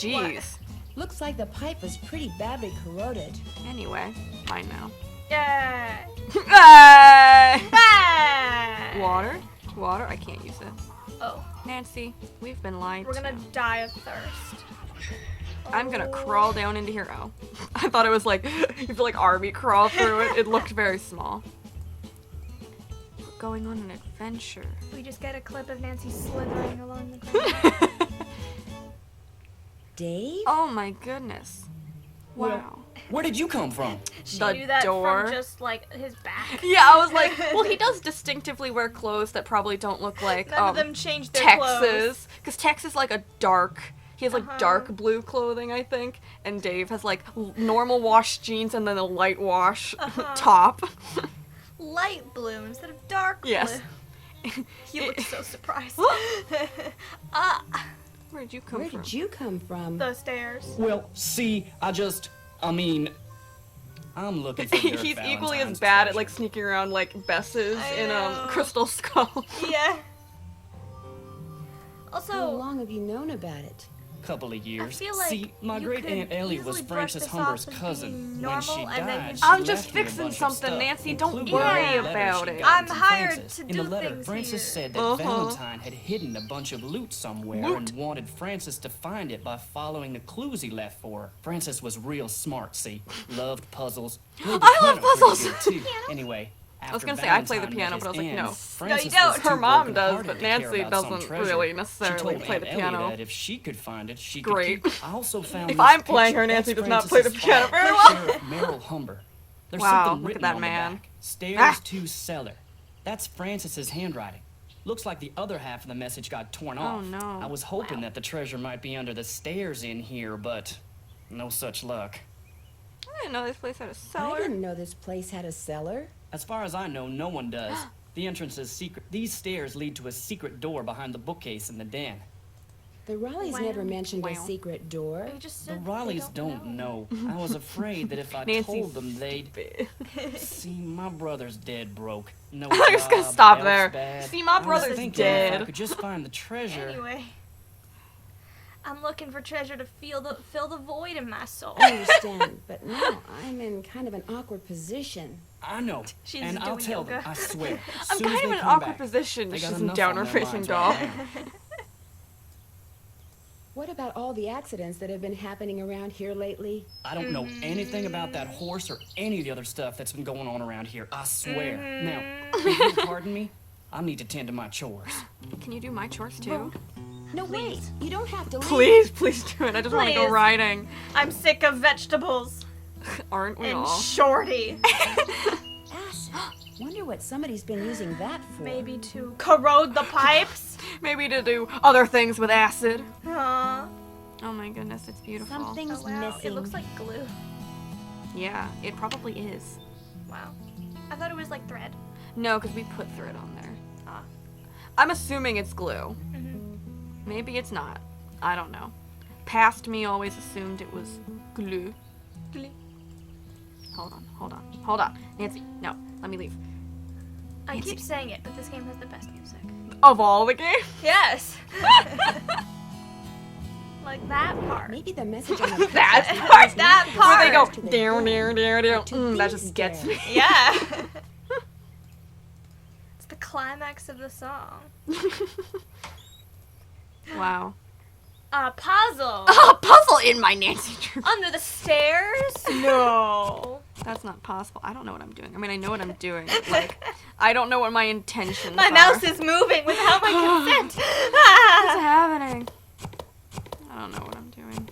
Jeez. Looks like the pipe was pretty badly corroded. Anyway, fine now. Yay! Hey! Water? Water? I can't use it. Oh. Nancy, we've been lied We're to. gonna die of thirst. I'm gonna crawl down into here. Oh. I thought it was like, you have to like army crawl through it. It looked very small. We're going on an adventure. We just get a clip of Nancy slithering along the ground. Dave? Oh my goodness. Wow. Well, where did you come from? She The knew that door. from just like his back. Yeah, I was like, well, he does distinctively wear clothes that probably don't look like None of them changed their Texas. clothes. Because Tex is like a dark, he has like dark blue clothing, I think. And Dave has like normal wash jeans and then a light wash top. Light blue instead of dark Yes. blue. He looked so surprised. Where'd you come Where from? did you come from? The stairs. Well, see, I'm looking for Dirk He's equally as Valentine's bad at treasure. like sneaking around like Bess's I in know. Crystal Skull. Yeah. How Also, long have you known about it? Couple of years. I feel like see, my you great could aunt Ellie was easily brush Frances this Humber's off as cousin. being When she normal, and then died, you- she I'm just left me a fixing bunch of something, stuff, Nancy. Don't including worry a letter about she it. got I'm from hired Frances. to In the do letter, things Frances here. said that Valentine had hidden a bunch of loot somewhere and wanted Frances to find it by following the clues he left for her. Frances was real smart, see? Loved puzzles. Played the I love piano pretty puzzles. good, too. Anyway, I was gonna say I play the piano, but I was like, no. Frances don't. was Her too mom does, broken-hearted but to care Nancy about some doesn't treasure. really She necessarily told play Aunt the Ellie piano. that if she could find it, she Great. could keep. I also found If this I'm playing picture. her, Nancy That's does not play the Frances's piano father, very well. Sheriff Merrill Humber. There's Wow, something look at written that on man. the back. Stairs Ah. to cellar. That's Frances's handwriting. Looks like the other half of the message got torn Oh, off. no. I was hoping that the treasure might be under the stairs in here, but no such luck. I didn't know this place had a I cellar. didn't know this place had a cellar. As far as I know, no one does. The entrance is secret. These stairs lead to a secret door behind the bookcase in the den. The Rileys Wow. never mentioned a Wow. secret door. They just The said they Rileys don't know. I was afraid that if I Nancy's told them, they'd... See, my brother's dead broke. No I'm just gonna job, stop health's there. bad. See, my I was brother's thinking if I dead. could just find the treasure. Anyway, I'm looking for treasure to fill the void in my soul. I understand, but now I'm in kind of an awkward position. I know, She's and I'll doing tell them, yoga. I swear. I'm soon as kind of they in an come awkward back, position. they got She's enough downer on their facing minds dog. right now. What about all the accidents that have been happening around here lately? I don't know anything about that horse or any of the other stuff that's been going on around here. I swear. Now, if you'll pardon me, I need to tend to my chores. Can you do my chores too? No, wait. You don't have to leave. Please do it. I just want to go Please. riding. I'm sick of vegetables Aren't we and all? shorty. Acid. Wonder what somebody's been using that for. Maybe to corrode the pipes. Maybe to do other things with acid. Aw. Oh my goodness, it's beautiful. Something's Oh, wow. missing. It looks like glue. Yeah, it probably is. Wow. I thought it was like thread. No, because we put thread on there. Ah. I'm assuming it's glue. Maybe it's not. I don't know. Past me always assumed it was glue. Glue. Hold on. Nancy, no, let me leave. I Nancy. keep saying it, but this game has the best music. Of all the games? Yes. Like that part. Maybe the message on the That picture part, is that not part. Where they go, to the down, door, down, down. to That these just gets me. stairs. Yeah. It's the climax of the song. Wow. A puzzle. A puzzle in my Nancy Drew. Under the stairs? No. That's not possible. I don't know what I'm doing. I mean, I know what I'm doing. But, like, I don't know what my intentions My are. mouse is moving without my consent. What's Ah. happening? I don't know what I'm doing.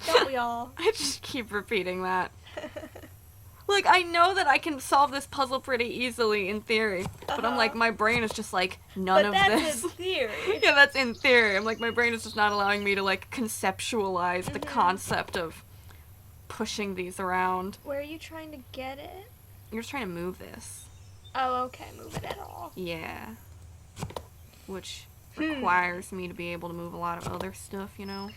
Don't we all? I just keep repeating that. Like, I know that I can solve this puzzle pretty easily in theory, but I'm like, my brain is just like, none But of that's this. in theory. Yeah, that's in theory. I'm like, my brain is just not allowing me to, like, conceptualize the concept of pushing these around. Where are you trying to get it? You're just trying to move this. Oh, okay. Move it at all. Yeah. Which requires me to be able to move a lot of other stuff, you know?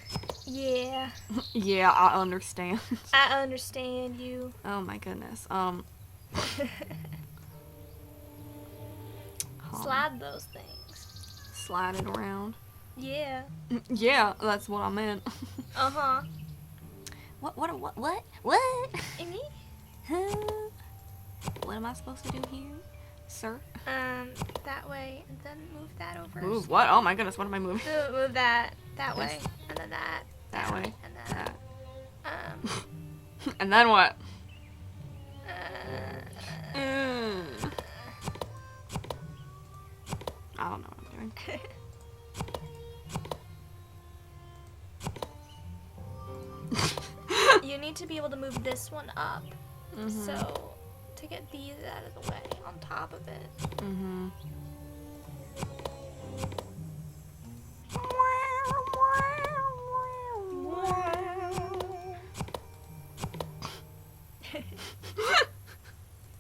Yeah. Yeah, I understand. I understand you. Oh my goodness. Hold on. Slide those things. Slide it around. Yeah. Yeah, that's what I meant. Uh-huh. What? Amy? Huh? What am I supposed to do here, sir? That way, and then move that over. Move what? Oh my goodness, what am I moving? Move that This. way, and then that. That way. And then That. And then what? I don't know what I'm doing. You need to be able to move this one up. Mm-hmm. So, to get these out of the way on top of it. Mm-hmm.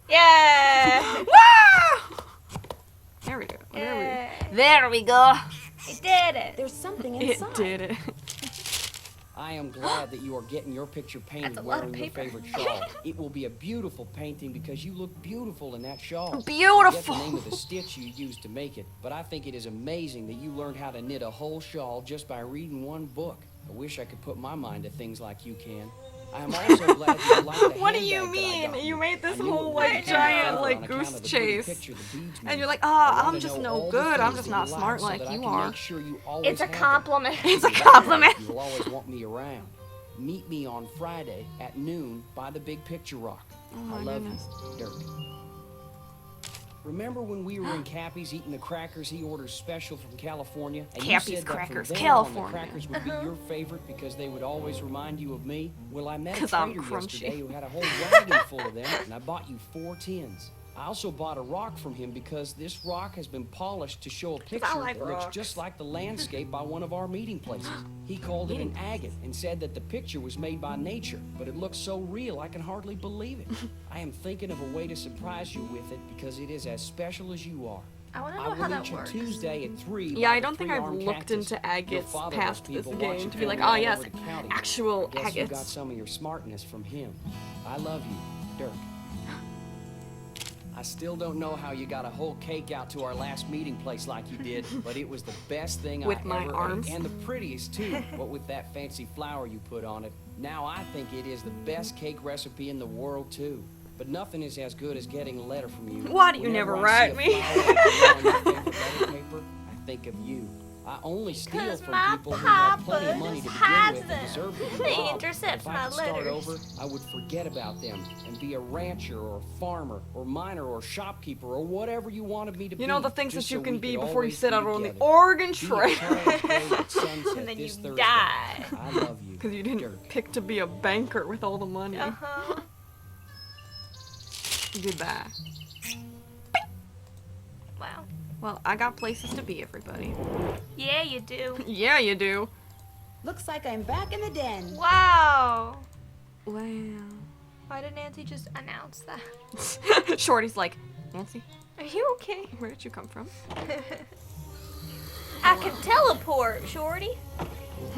Yeah! There we go. Yeah. There we go. I did it! There's something It inside. did it. I am glad that you are getting your picture painted That's a lot of wearing your paper. favorite shawl. It will be a beautiful painting because you look beautiful in that shawl. I Beautiful. forget the name of the stitch you used to make it, but I think it is amazing that you learned how to knit a whole shawl just by reading one book. I wish I could put my mind to things like you can. I am also glad that you like the What do handbag you that I mean? got You made this I knew it whole would like be very giant clever like on account goose of the pretty chase. picture the beads And made. you're like, I ah, wanna I'm just know no all the good. I'm things just that you not smart so like that I you can are. make sure you always It's a have them. compliment. It's a compliment. You will always want me around. Meet me on Friday at noon by the Big Picture Rock. Oh my I love goodness. you, Dirk. Remember when we were in Cappy's eating the crackers he orders special from California? And you Cappy's said that from Crackers, then on, California. the crackers would be your favorite because they would always remind you of me? Well, I met a 'Cause I'm trader crunchy. yesterday who had a whole wagon full of them, and I bought you 4 tins. I also bought a rock from him because this rock has been polished to show a picture like that looks rocks. just like the landscape by one of our meeting places. He called it an agate and said that the picture was made by nature, but it looks so real I can hardly believe it. I am thinking of a way to surprise you with it because it is as special as you are. I want to I know will how meet that you works. Tuesday at 3. Yeah, by I the don't think I've three-armed looked cactus. into Your agates father past must be this watching game to be for like, me oh all yes, over the county. actual I guess you got agates. some of your smartness from him. I love you, Dirk. I still don't know how you got a whole cake out to our last meeting place like you did, but it was the best thing With I my ever arms. ate. And the prettiest too, what with that fancy flour you put on it. Now I think it is the best cake recipe in the world too. But nothing is as good as getting a letter from you. Why do you Whenever never I see write a me? flower like the one on your favorite letter paper, I think of you. I only steal 'Cause from my people who have plenty of papa money to just begin hides with them. and deserve to be They robbed. intercept If I my could start letters. over, I would forget about them and be a rancher or a farmer or miner or shopkeeper or whatever you wanted me to be. You know the things just that you so can we be could before you always set be out on the together. Oregon Be a Trail. Charles Gray at sunset And then this you Thursday. die. I love you. Because you didn't Dirk. pick to be a banker with all the money. Uh-huh. Goodbye. Wow. Well, I got places to be, everybody. Yeah, you do. Yeah, you do. Looks like I'm back in the den. Wow. Wow. Why did Nancy just announce that? Shorty's like, Nancy, Are you okay? where did you come from? I can teleport, Shorty.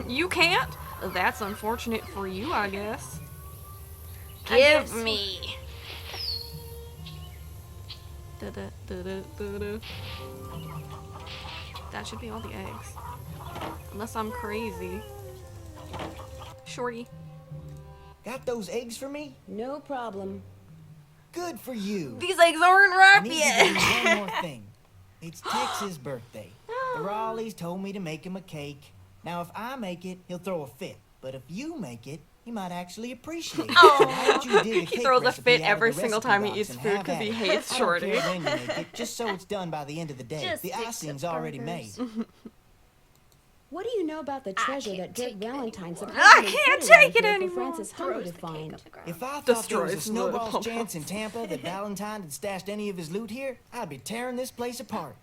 You can't? That's unfortunate for you, I guess. I Give guess. me. Da-da-da-da-da-da. That should be all the eggs. Unless I'm crazy. Shorty. Got those eggs for me? No problem. Good for you. These eggs aren't I ripe need to yet. do one more thing. It's Tex's birthday. The Raleighs told me to make him a cake. Now, if I make it, he'll throw a fit. But if you make it, he might actually appreciate it. Oh. So why don't you dig a He cake throws a recipe fit out of every the single recipe time he box eats and food have 'cause at he it. hates I don't Shorty. care when you make it, just so it's done by the end of the day. Just The stick to icing's already made. burgers. What do you know about the treasure can't that Dirk take it Valentine anymore. supposedly I can't put around take it here anymore. for Francis Humber Throws to the cake find? on the ground. If I thought there was a Destroys the snowball's pump chance in house. Tampa that Valentine had stashed any of his loot here, I'd be tearing this place apart.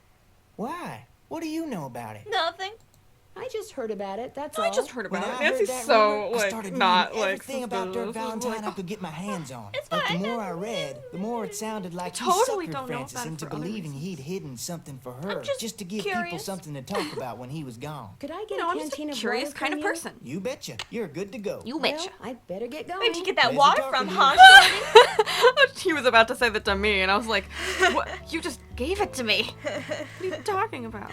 Why? What do you know about it? Nothing. I just heard about it, that's I all. just heard When about I it. heard Nancy's that so, rumor, I like, started not, reading like, everything about Dirk suspicious. Valentine Like, I could get my hands on. It's But the fine. more I read, the more it sounded like he Totally suckered don't know Francis about it into for other believing reasons. he'd hidden something for her, just to give people curious. something to talk about when he was gone. Could I get no, a I'm just canteen a of curious water kind from of you? person. You betcha. You're good to go. You Well, betcha. I'd better get going. Where'd you get that Pleasure water talking from, to you. huh? He was about to say that to me, and I was like, what? You just gave it to me. What are you talking about?